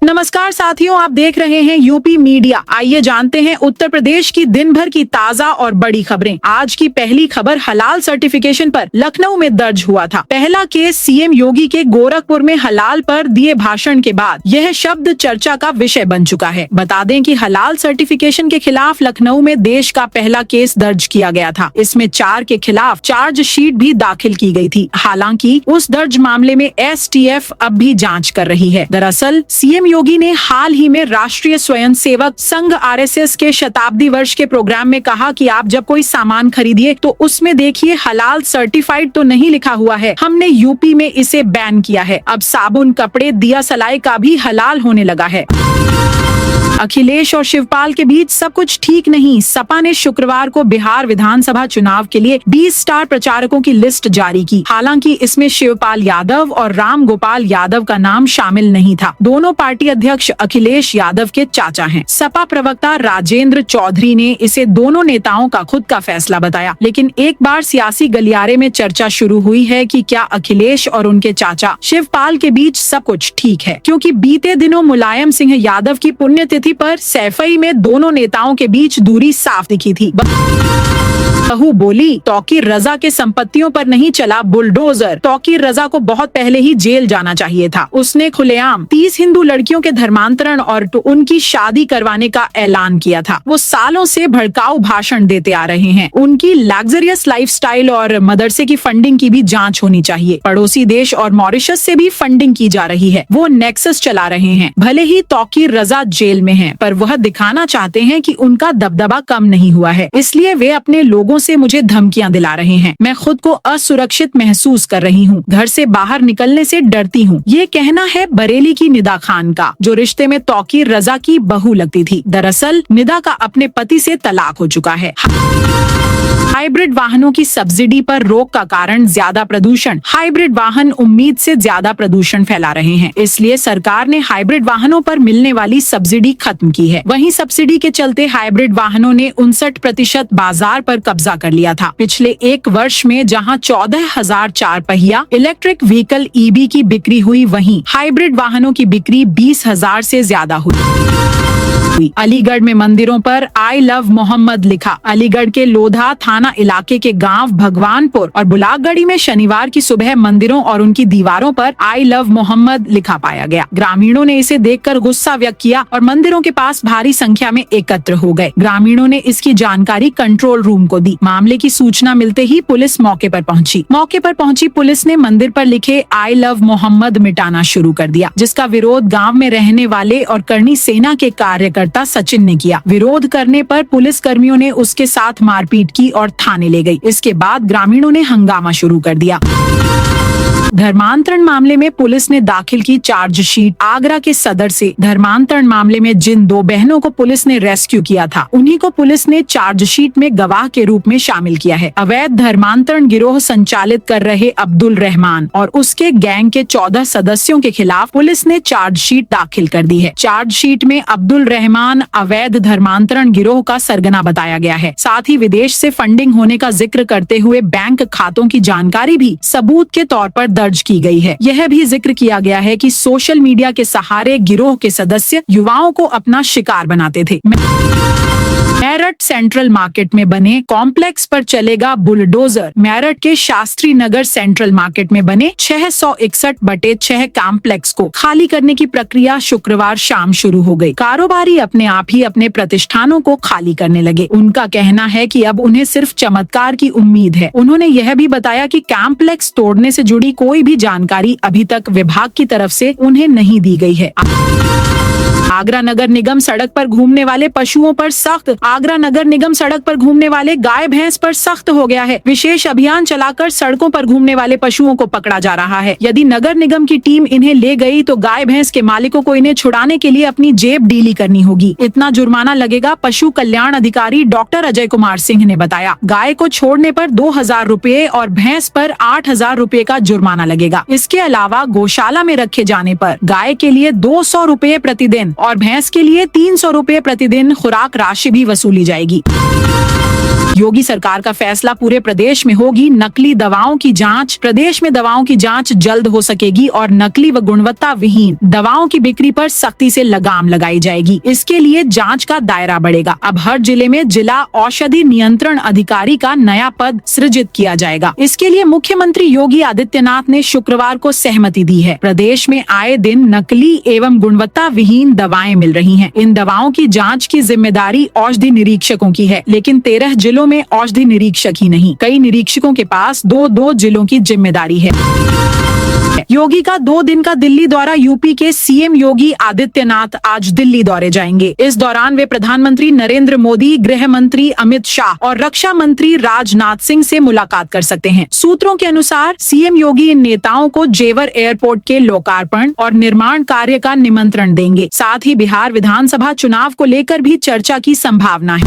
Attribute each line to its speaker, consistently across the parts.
Speaker 1: नमस्कार साथियों, आप देख रहे हैं यूपी मीडिया। आइए जानते हैं उत्तर प्रदेश की दिन भर की ताजा और बड़ी खबरें। आज की पहली खबर हलाल सर्टिफिकेशन पर लखनऊ में दर्ज हुआ था। पहला केस सीएम योगी के गोरखपुर में हलाल पर दिए भाषण के बाद यह शब्द चर्चा का विषय बन चुका है। बता दें कि हलाल सर्टिफिकेशन के खिलाफ लखनऊ में देश का पहला केस दर्ज किया गया था। इसमें 4 के खिलाफ चार्जशीट भी दाखिल की गई थी। हालांकि उस दर्ज मामले में एसटीएफ अब भी जाँच कर रही है। दरअसल सीएम योगी ने हाल ही में राष्ट्रीय स्वयंसेवक संघ आरएसएस के शताब्दी वर्ष के प्रोग्राम में कहा कि आप जब कोई सामान खरीदिए तो उसमें देखिए हलाल सर्टिफाइड तो नहीं लिखा हुआ है। हमने यूपी में इसे बैन किया है। अब साबुन, कपड़े, दिया सलाई का भी हलाल होने लगा है। अखिलेश और शिवपाल के बीच सब कुछ ठीक नहीं। सपा ने शुक्रवार को बिहार विधानसभा चुनाव के लिए 20 स्टार प्रचारकों की लिस्ट जारी की। हालांकि इसमें शिवपाल यादव और राम गोपाल यादव का नाम शामिल नहीं था। दोनों पार्टी अध्यक्ष अखिलेश यादव के चाचा हैं। सपा प्रवक्ता राजेंद्र चौधरी ने इसे दोनों नेताओं का खुद का फैसला बताया। लेकिन एक बार सियासी गलियारे में चर्चा शुरू हुई है कि क्या अखिलेश और उनके चाचा शिवपाल के बीच सब कुछ ठीक है, क्योंकि बीते दिनों मुलायम सिंह यादव की पुण्यतिथि पर सैफई में दोनों नेताओं के बीच दूरी साफ दिखी थी। बहू बोली, तौकीर रजा के संपत्तियों पर नहीं चला बुलडोजर। तौकीर रजा को बहुत पहले ही जेल जाना चाहिए था। उसने खुलेआम 30 हिंदू लड़कियों के धर्मांतरण और उनकी शादी करवाने का ऐलान किया था। वो सालों से भड़काऊ भाषण देते आ रहे हैं। उनकी लग्जरियस लाइफस्टाइल और मदरसे की फंडिंग की भी जांच होनी चाहिए। पड़ोसी देश और मॉरिशस से भी फंडिंग की जा रही है। वो नेक्सस चला रहे हैं। भले ही तौकीर रजा जेल में है, पर वह दिखाना चाहते हैं कि उनका दबदबा कम नहीं हुआ है। इसलिए वे अपने लोगों से मुझे धमकियां दिला रहे हैं। मैं खुद को असुरक्षित महसूस कर रही हूँ। घर से बाहर निकलने से डरती हूँ। ये कहना है बरेली की निदा खान का, जो रिश्ते में तौकीर रजा की बहू लगती थी। दरअसल निदा का अपने पति से तलाक हो चुका है। हाइब्रिड वाहनों की सब्सिडी पर रोक का कारण ज्यादा प्रदूषण। हाइब्रिड वाहन उम्मीद से ज्यादा प्रदूषण फैला रहे हैं। इसलिए सरकार ने हाइब्रिड वाहनों पर मिलने वाली सब्सिडी खत्म की है। वहीं सब्सिडी के चलते हाइब्रिड वाहनों ने 59% बाजार पर कब्जा कर लिया था। पिछले एक वर्ष में जहां 14,000 4 पहिया इलेक्ट्रिक व्हीकल ईबी की बिक्री हुई, वहीं हाइब्रिड वाहनों की बिक्री 20,000 से ज्यादा हुई। अलीगढ़ में मंदिरों पर आई लव मोहम्मद लिखा। अलीगढ़ के लोधा थाना इलाके के गांव भगवानपुर और बुलागड़ी में शनिवार की सुबह मंदिरों और उनकी दीवारों पर आई लव मोहम्मद लिखा पाया गया। ग्रामीणों ने इसे देखकर गुस्सा व्यक्त किया और मंदिरों के पास भारी संख्या में एकत्र हो गए। ग्रामीणों ने इसकी जानकारी कंट्रोल रूम को दी। मामले की सूचना मिलते ही पुलिस मौके पर पहुंची। पुलिस ने मंदिर पर लिखे आई लव मोहम्मद मिटाना शुरू कर दिया, जिसका विरोध गाँव में रहने वाले और करनी सेना के कार्यकर्ता सचिन ने किया। विरोध करने पर पुलिस कर्मियों ने उसके साथ मारपीट की और थाने ले गई। इसके बाद ग्रामीणों ने हंगामा शुरू कर दिया। धर्मांतरण मामले में पुलिस ने दाखिल की चार्जशीट। आगरा के सदर से धर्मांतरण मामले में जिन 2 बहनों को पुलिस ने रेस्क्यू किया था, उन्हीं को पुलिस ने चार्जशीट में गवाह के रूप में शामिल किया है। अवैध धर्मांतरण गिरोह संचालित कर रहे अब्दुल रहमान और उसके गैंग के 14 सदस्यों के खिलाफ पुलिस ने चार्जशीट दाखिल कर दी है। चार्जशीट में अब्दुल रहमान अवैध धर्मांतरण गिरोह का सरगना बताया गया है। साथ ही विदेश से फंडिंग होने का जिक्र करते हुए बैंक खातों की जानकारी भी सबूत के तौर पर दर्ज की गई है। यह भी जिक्र किया गया है कि सोशल मीडिया के सहारे गिरोह के सदस्य युवाओं को अपना शिकार बनाते थे। मेरठ सेंट्रल मार्केट में बने कॉम्प्लेक्स पर चलेगा बुलडोजर। मेरठ के शास्त्री नगर सेंट्रल मार्केट में बने 661/6 कॉम्प्लेक्स को खाली करने की प्रक्रिया शुक्रवार शाम शुरू हो गई। कारोबारी अपने आप ही अपने प्रतिष्ठानों को खाली करने लगे। उनका कहना है कि अब उन्हें सिर्फ चमत्कार की उम्मीद है। उन्होंने यह भी बताया कि कॉम्प्लेक्स तोड़ने से जुड़ी कोई भी जानकारी अभी तक विभाग की तरफ से उन्हें नहीं दी गई है। आगरा नगर निगम सड़क पर घूमने वाले पशुओं पर सख्त। आगरा नगर निगम सड़क पर घूमने वाले गाय भैंस पर सख्त हो गया है। विशेष अभियान चलाकर सड़कों पर घूमने वाले पशुओं को पकड़ा जा रहा है। यदि नगर निगम की टीम इन्हें ले गई तो गाय भैंस के मालिकों को इन्हें छुड़ाने के लिए अपनी जेब ढीली करनी होगी। इतना जुर्माना लगेगा, पशु कल्याण अधिकारी डॉक्टर अजय कुमार सिंह ने बताया। गाय को छोड़ने पर 2,000 रुपए और भैंस पर 8,000 रुपए का जुर्माना लगेगा। इसके अलावा गौशाला में रखे जाने पर गाय के लिए 200 रुपए प्रतिदिन और भैंस के लिए 300 रुपए प्रतिदिन खुराक राशि भी वसूली जाएगी। योगी सरकार का फैसला, पूरे प्रदेश में होगी नकली दवाओं की जांच। प्रदेश में दवाओं की जांच जल्द हो सकेगी और नकली व गुणवत्ता विहीन दवाओं की बिक्री पर सख्ती से लगाम लगाई जाएगी। इसके लिए जांच का दायरा बढ़ेगा। अब हर जिले में जिला औषधि नियंत्रण अधिकारी का नया पद सृजित किया जाएगा। इसके लिए मुख्यमंत्री योगी आदित्यनाथ ने शुक्रवार को सहमति दी है। प्रदेश में आए दिन नकली एवं गुणवत्ता विहीन दवाएं मिल रही हैं। इन दवाओं की जांच की जिम्मेदारी औषधि निरीक्षकों की है, लेकिन 13 जिलों में औषधि निरीक्षक ही नहीं, कई निरीक्षकों के पास 2-2 जिलों की जिम्मेदारी है। योगी का 2 दिन का दिल्ली दौरा। यूपी के सीएम योगी आदित्यनाथ आज दिल्ली दौरे जाएंगे। इस दौरान वे प्रधानमंत्री नरेंद्र मोदी, गृह मंत्री अमित शाह और रक्षा मंत्री राजनाथ सिंह से मुलाकात कर सकते हैं। सूत्रों के अनुसार सीएम योगी इन नेताओं को जेवर एयरपोर्ट के लोकार्पण और निर्माण कार्य का निमंत्रण देंगे। साथ ही बिहार विधानसभा चुनाव को लेकर भी चर्चा की संभावना है।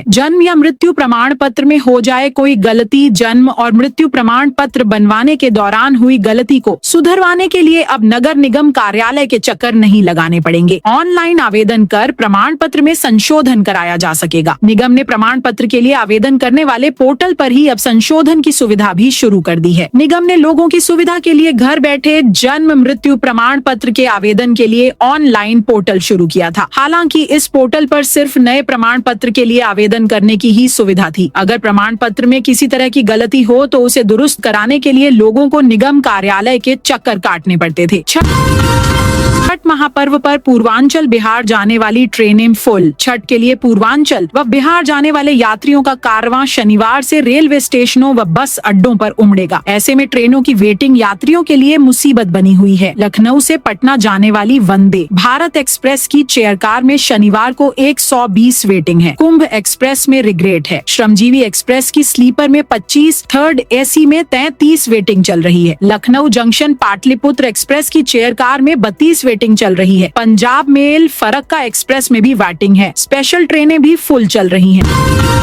Speaker 1: जन्म या मृत्यु प्रमाण पत्र में हो जाए कोई गलती, जन्म और मृत्यु प्रमाण पत्र बनवाने के दौरान हुई गलती को सुधरवाने के लिए अब नगर निगम कार्यालय के चक्कर नहीं लगाने पड़ेंगे। ऑनलाइन आवेदन कर प्रमाण पत्र में संशोधन कराया जा सकेगा। निगम ने प्रमाण पत्र के लिए आवेदन करने वाले पोर्टल पर ही अब संशोधन की सुविधा भी शुरू कर दी है। निगम ने लोगों की सुविधा के लिए घर बैठे जन्म मृत्यु प्रमाण पत्र के आवेदन के लिए ऑनलाइन पोर्टल शुरू किया था। हालांकि इस पोर्टल पर सिर्फ नए प्रमाण पत्र के लिए आवेदन करने की ही सुविधा थी। अगर प्रमाण पत्र में किसी तरह की गलती हो तो उसे दुरुस्त कराने के लिए लोगों को निगम कार्यालय के चक्कर काटने पड़ते थे। छठ महापर्व पर पूर्वांचल बिहार जाने वाली ट्रेनें फुल। छठ के लिए पूर्वांचल व बिहार जाने वाले यात्रियों का कारवां शनिवार से रेलवे स्टेशनों व बस अड्डों पर उमड़ेगा। ऐसे में ट्रेनों की वेटिंग यात्रियों के लिए मुसीबत बनी हुई है। लखनऊ से पटना जाने वाली वंदे भारत एक्सप्रेस की चेयर कार में शनिवार को 120 वेटिंग है। कुंभ एक्सप्रेस में रिग्रेट है। श्रमजीवी एक्सप्रेस की स्लीपर में 25, थर्ड एसी में 33 वेटिंग चल रही है। लखनऊ जंक्शन पाटलिपुत्र एक्सप्रेस की चेयर कार में 32 वेटिंग चल रही है। पंजाब मेल फरक्का एक्सप्रेस में भी वेटिंग है। स्पेशल ट्रेनें भी फुल चल रही हैं।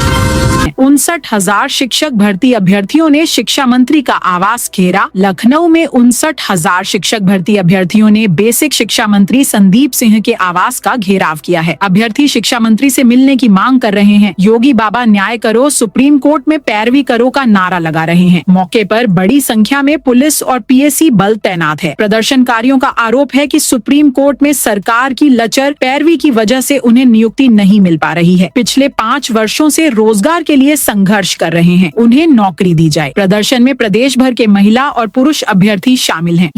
Speaker 1: 59,000 शिक्षक भर्ती अभ्यर्थियों ने शिक्षा मंत्री का आवास घेरा। लखनऊ में 59,000 शिक्षक भर्ती अभ्यर्थियों ने बेसिक शिक्षा मंत्री संदीप सिंह के आवास का घेराव किया है। अभ्यर्थी शिक्षा मंत्री से मिलने की मांग कर रहे हैं। योगी बाबा न्याय करो, सुप्रीम कोर्ट में पैरवी करो का नारा लगा रहे हैं। मौके पर बड़ी संख्या में पुलिस और पीएसी बल तैनात है। प्रदर्शनकारियों का आरोप है कि सुप्रीम कोर्ट में सरकार की लचर पैरवी की वजह से उन्हें नियुक्ति नहीं मिल पा रही है। पिछले 5 वर्षों से रोजगार के लिए संघर्ष कर रहे हैं, उन्हें नौकरी दी जाए। प्रदर्शन में प्रदेश भर के महिला और पुरुष अभ्यर्थी शामिल हैं।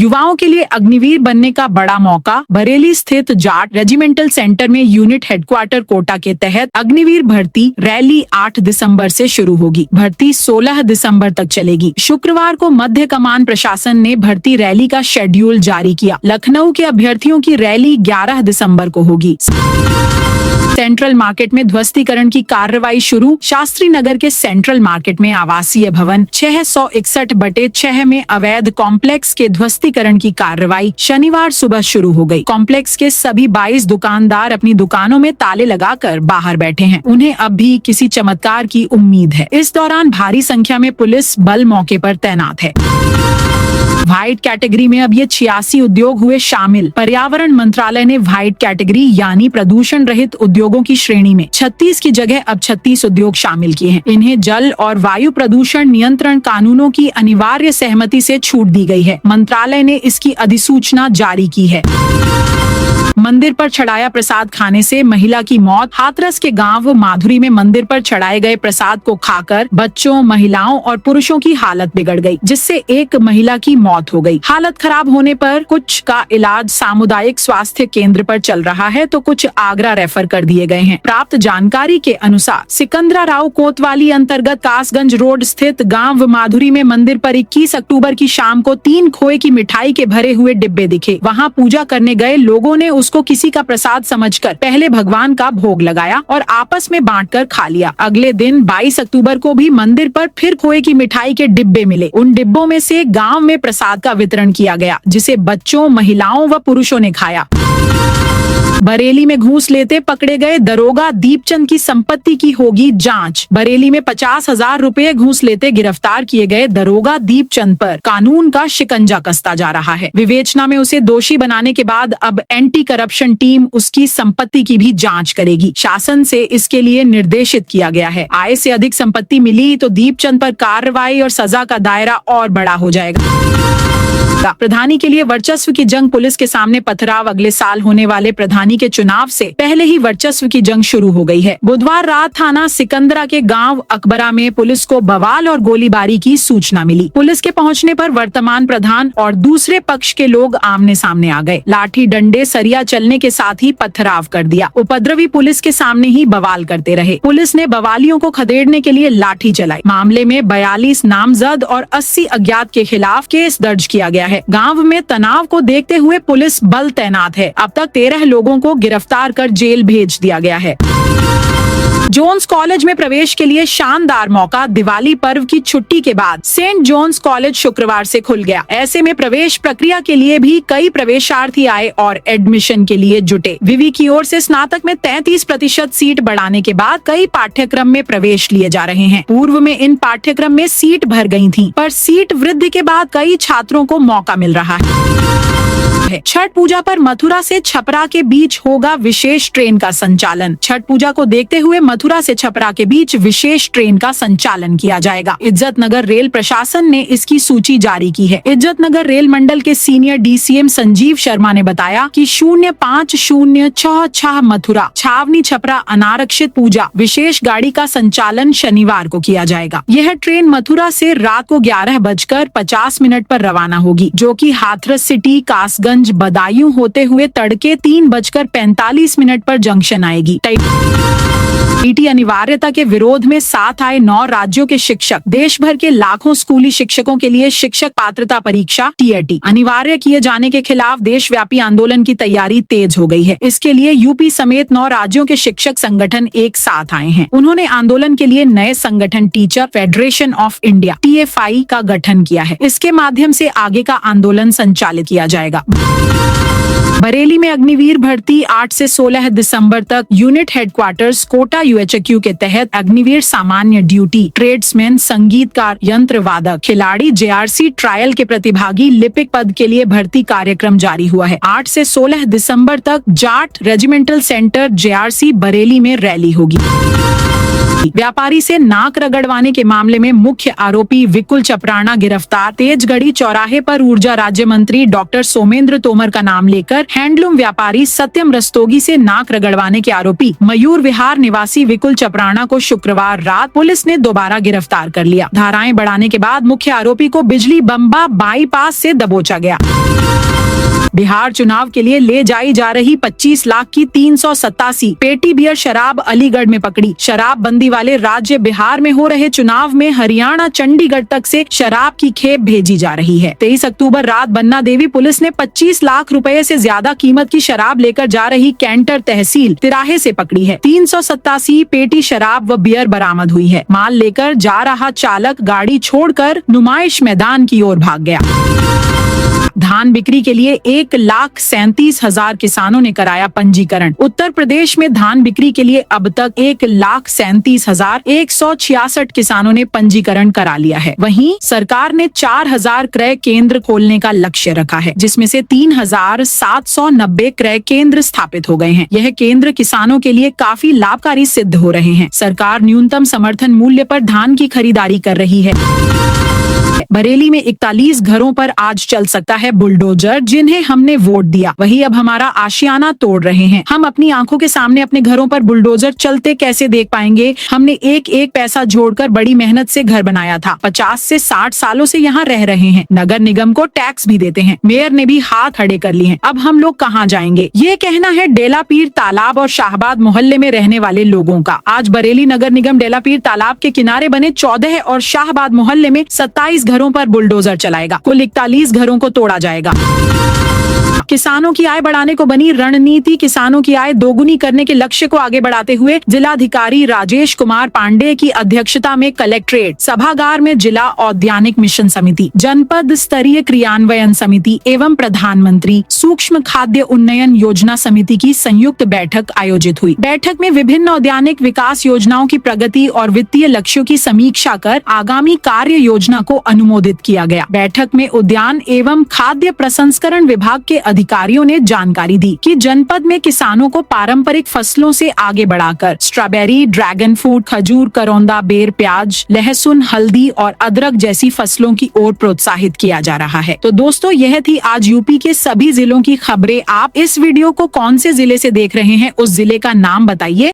Speaker 1: युवाओं के लिए अग्निवीर बनने का बड़ा मौका। बरेली स्थित जाट रेजिमेंटल सेंटर में यूनिट हेडक्वार्टर कोटा के तहत अग्निवीर भर्ती रैली 8 दिसंबर से शुरू होगी। भर्ती 16 दिसंबर तक चलेगी। शुक्रवार को मध्य कमान प्रशासन ने भर्ती रैली का शेड्यूल जारी किया। लखनऊ के अभ्यर्थियों की रैली 11 दिसंबर को होगी। सेंट्रल मार्केट में ध्वस्तीकरण की कार्रवाई शुरू। शास्त्री नगर के सेंट्रल मार्केट में आवासीय भवन 661/6 में अवैध कॉम्प्लेक्स के ध्वस्तीकरण की कार्रवाई शनिवार सुबह शुरू हो गई। कॉम्प्लेक्स के सभी 22 दुकानदार अपनी दुकानों में ताले लगाकर बाहर बैठे हैं। उन्हें अब भी किसी चमत्कार की उम्मीद है। इस दौरान भारी संख्या में पुलिस बल मौके पर तैनात है। व्हाइट कैटेगरी में अब ये 86 उद्योग हुए शामिल। पर्यावरण मंत्रालय ने व्हाइट कैटेगरी यानी प्रदूषण रहित उद्योगों की श्रेणी में 36 की जगह अब 36 उद्योग शामिल किए हैं। इन्हें जल और वायु प्रदूषण नियंत्रण कानूनों की अनिवार्य सहमति से छूट दी गई है। मंत्रालय ने इसकी अधिसूचना जारी की है। मंदिर पर चढ़ाया प्रसाद खाने से महिला की मौत। हाथरस के गांव माधुरी में मंदिर पर चढ़ाए गए प्रसाद को खाकर बच्चों, महिलाओं और पुरुषों की हालत बिगड़ गई, जिससे एक महिला की मौत हो गई। हालत खराब होने पर कुछ का इलाज सामुदायिक स्वास्थ्य केंद्र पर चल रहा है तो कुछ आगरा रेफर कर दिए गए हैं। प्राप्त जानकारी के अनुसार सिकंदरा राव कोतवाली अंतर्गत कासगंज रोड स्थित गांव माधुरी में मंदिर पर 21 अक्टूबर की शाम को 3 खोए की मिठाई के भरे हुए डिब्बे दिखे। वहाँ पूजा करने गए लोगों ने उसको किसी का प्रसाद समझकर पहले भगवान का भोग लगाया और आपस में बांटकर खा लिया। अगले दिन 22 अक्टूबर को भी मंदिर पर फिर खोए की मिठाई के डिब्बे मिले। उन डिब्बों में से गांव में प्रसाद का वितरण किया गया, जिसे बच्चों, महिलाओं व पुरुषों ने खाया। बरेली में घूस लेते पकड़े गए दरोगा दीपचंद की संपत्ति की होगी जांच। बरेली में 50,000 रुपए घूस लेते गिरफ्तार किए गए दरोगा दीपचंद पर कानून का शिकंजा कसता जा रहा है। विवेचना में उसे दोषी बनाने के बाद अब एंटी करप्शन टीम उसकी संपत्ति की भी जांच करेगी। शासन से इसके लिए निर्देशित किया गया है। आय से अधिक संपत्ति मिली तो दीपचंद पर कार्रवाई और सजा का दायरा और बड़ा हो जाएगा। प्रधानी के लिए वर्चस्व की जंग, पुलिस के सामने पथराव। अगले साल होने वाले प्रधानी के चुनाव से पहले ही वर्चस्व की जंग शुरू हो गई है। बुधवार रात थाना सिकंदरा के गांव अकबरा में पुलिस को बवाल और गोलीबारी की सूचना मिली। पुलिस के पहुंचने पर वर्तमान प्रधान और दूसरे पक्ष के लोग आमने सामने आ गए। लाठी डंडे सरिया चलने के साथ ही पथराव कर दिया। उपद्रवी पुलिस के सामने ही बवाल करते रहे। पुलिस ने बवालियों को खदेड़ने के लिए लाठी चलाई। मामले में 42 नामजद और 80 अज्ञात के खिलाफ केस दर्ज किया गया है। गांव में तनाव को देखते हुए पुलिस बल तैनात है। अब तक 13 लोगों को गिरफ्तार कर जेल भेज दिया गया है। जोन्स कॉलेज में प्रवेश के लिए शानदार मौका। दिवाली पर्व की छुट्टी के बाद सेंट जोन्स कॉलेज शुक्रवार से खुल गया। ऐसे में प्रवेश प्रक्रिया के लिए भी कई प्रवेशार्थी आए और एडमिशन के लिए जुटे। विवि की ओर से स्नातक में 33% सीट बढ़ाने के बाद कई पाठ्यक्रम में प्रवेश लिए जा रहे हैं। पूर्व में इन पाठ्यक्रम में सीट भर गई थी, पर सीट वृद्धि के बाद कई छात्रों को मौका मिल रहा है। छठ पूजा पर मथुरा से छपरा के बीच होगा विशेष ट्रेन का संचालन। छठ पूजा को देखते हुए मथुरा से छपरा के बीच विशेष ट्रेन का संचालन किया जाएगा। इज्जत नगर रेल प्रशासन ने इसकी सूची जारी की है। इज्जत नगर रेल मंडल के सीनियर डीसीएम संजीव शर्मा ने बताया कि 05:66 मथुरा छावनी छपरा अनारक्षित पूजा विशेष गाड़ी का संचालन शनिवार को किया जाएगा। यह ट्रेन मथुरा से रात को 11:50 पर रवाना होगी, जो कि हाथरस सिटी, कासगंज, बदायूं होते हुए तड़के 3:45 पर जंक्शन आएगी। टीटी अनिवार्यता के विरोध में साथ आए 9 राज्यों के शिक्षक। देश भर के लाखों स्कूली शिक्षकों के लिए शिक्षक पात्रता परीक्षा टीईटी अनिवार्य किए जाने के खिलाफ देशव्यापी आंदोलन की तैयारी तेज हो गई है। इसके लिए यूपी समेत 9 राज्यों के शिक्षक संगठन एक साथ आए हैं। उन्होंने आंदोलन के लिए नए संगठन teacher federation of India TFI का गठन किया है। इसके माध्यम से आगे का आंदोलन संचालित किया जाएगा। बरेली में अग्निवीर भर्ती 8 से 16 दिसंबर तक। यूनिट हेडक्वार्टर्स कोटा UHQ के तहत अग्निवीर सामान्य ड्यूटी, ट्रेड्समैन, संगीतकार, यंत्र वादक, खिलाड़ी, JRC ट्रायल के प्रतिभागी, लिपिक पद के लिए भर्ती कार्यक्रम जारी हुआ है। 8 से 16 दिसंबर तक Jat regimental centre JRC Bareilly में रैली होगी। व्यापारी से नाक रगड़वाने के मामले में मुख्य आरोपी विकुल चपराना गिरफ्तार। तेजगढ़ी चौराहे पर ऊर्जा राज्य मंत्री डॉक्टर सोमेंद्र तोमर का नाम लेकर हैंडलूम व्यापारी सत्यम रस्तोगी से नाक रगड़वाने के आरोपी मयूर विहार निवासी विकुल चपराना को शुक्रवार रात पुलिस ने दोबारा गिरफ्तार कर लिया। धाराएं बढ़ाने के बाद मुख्य आरोपी को बिजली बम्बा बाईपास से दबोचा गया। बिहार चुनाव के लिए ले जाई जा रही 25 लाख की 387 पेटी बियर शराब अलीगढ़ में पकड़ी। शराबबंदी वाले राज्य बिहार में हो रहे चुनाव में हरियाणा चंडीगढ़ तक से शराब की खेप भेजी जा रही है। 23 अक्टूबर रात बन्ना देवी पुलिस ने 25 लाख रुपए से ज्यादा कीमत की शराब लेकर जा रही कैंटर तहसील तिराहे से पकड़ी है। 387 पेटी शराब व बियर बरामद हुई है। माल लेकर जा रहा चालक गाड़ी छोड़कर नुमाइश मैदान की ओर भाग गया। धान बिक्री के लिए 1,37,000 किसानों ने कराया पंजीकरण। उत्तर प्रदेश में धान बिक्री के लिए अब तक 1,37,166 किसानों ने पंजीकरण करा लिया है। वहीं सरकार ने 4,000 क्रय केंद्र खोलने का लक्ष्य रखा है, जिसमें से 3,790 क्रय केंद्र स्थापित हो गए हैं। यह केंद्र किसानों के लिए काफी लाभकारी सिद्ध हो रहे हैं। सरकार न्यूनतम समर्थन मूल्य पर धान की खरीदारी कर रही है। बरेली में 41 घरों पर आज चल सकता है बुलडोजर, जिन्हें हमने वोट दिया वही अब हमारा आशियाना तोड़ रहे हैं। हम अपनी आंखों के सामने अपने घरों पर बुलडोजर चलते कैसे देख पाएंगे। हमने एक एक पैसा जोड़कर बड़ी मेहनत से घर बनाया था। 50 से 60 सालों से यहाँ रह रहे हैं। नगर निगम को टैक्स भी देते हैं। मेयर ने भी हाथ खड़े कर लिए हैं। अब हम लोग कहाँ जाएंगे। ये कहना है डेलापीर तालाब और शाहबाद मोहल्ले में रहने वाले लोगों का। आज बरेली नगर निगम डेलापीर तालाब के किनारे बने 14 और शाहबाद मोहल्ले में 27 घरों पर बुलडोजर चलाएगा। कुल 41 घरों को तोड़ा जाएगा। किसानों की आय बढ़ाने को बनी रणनीति। किसानों की आय दोगुनी करने के लक्ष्य को आगे बढ़ाते हुए जिलाधिकारी राजेश कुमार पांडे की अध्यक्षता में कलेक्ट्रेट सभागार में जिला औद्यानिक मिशन समिति, जनपद स्तरीय क्रियान्वयन समिति एवं प्रधानमंत्री सूक्ष्म खाद्य उन्नयन योजना समिति की संयुक्त बैठक आयोजित हुई। बैठक में विभिन्न औद्यानिक विकास योजनाओं की प्रगति और वित्तीय लक्ष्यों की समीक्षा कर आगामी कार्य योजना को अनुमोदित किया गया। बैठक में उद्यान एवं खाद्य प्रसंस्करण विभाग के अधिकारियों ने जानकारी दी कि जनपद में किसानों को पारंपरिक फसलों से आगे बढ़ाकर स्ट्रॉबेरी, ड्रैगन फ्रूट, खजूर, करौंदा, बेर, प्याज, लहसुन, हल्दी और अदरक जैसी फसलों की ओर प्रोत्साहित किया जा रहा है। तो दोस्तों, यह थी आज यूपी के सभी जिलों की खबरें। आप इस वीडियो को कौन से जिले से देख रहे हैं, उस जिले का नाम बताइए।